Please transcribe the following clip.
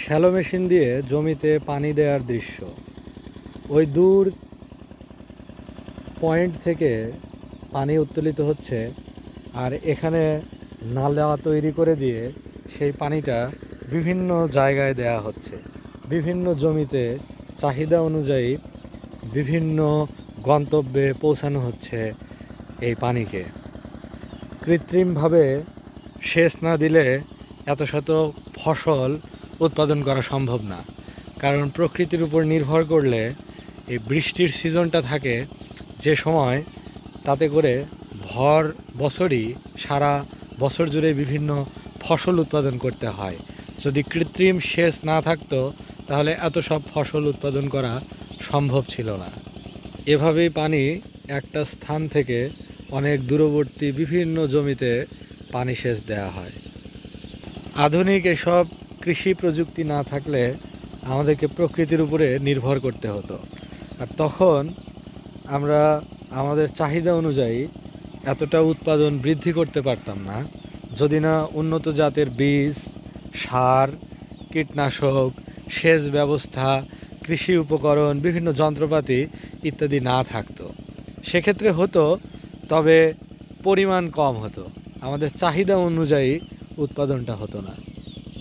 Shallow machine দিয়ে জমিতে পানি দেওয়ার দৃশ্য। ওই দূর পয়েন্ট থেকে পানি উত্তোলিত হচ্ছে, আর এখানে নালা তৈরি করে দিয়ে সেই পানিটা বিভিন্ন জায়গায় দেয়া হচ্ছে। বিভিন্ন জমিতে চাহিদা অনুযায়ী বিভিন্ন গন্তব্যে পৌঁছানো হচ্ছে এই পানিকে। কৃত্রিমভাবে সেচ না দিলে এত শত ফসল উৎপাদন করা সম্ভব না, কারণ প্রকৃতির উপর নির্ভর করলে এই বৃষ্টির সিজনটা থাকে যে সময়, তাতে করে ভর বছরই সারা বছর জুড়ে বিভিন্ন ফসল উৎপাদন করতে হয়। যদি কৃত্রিম সেচ না থাকতো তাহলে এত সব ফসল উৎপাদন করা সম্ভব ছিল না। এভাবেই পানি একটা স্থান থেকে অনেক দূরবর্তী বিভিন্ন জমিতে পানি সেচ দেওয়া হয়। আধুনিক এসব কৃষি প্রযুক্তি না থাকলে আমাদেরকে প্রকৃতির উপরে নির্ভর করতে হতো, আর তখন আমরা আমাদের চাহিদা অনুযায়ী এতটা উৎপাদন বৃদ্ধি করতে পারতাম না, যদি না উন্নত জাতের বীজ, সার, কীটনাশক, সেচ ব্যবস্থা, কৃষি উপকরণ, বিভিন্ন যন্ত্রপাতি ইত্যাদি না থাকতো। সেক্ষেত্রে হতো, তবে পরিমাণ কম হতো, আমাদের চাহিদা অনুযায়ী উৎপাদনটা হতো না।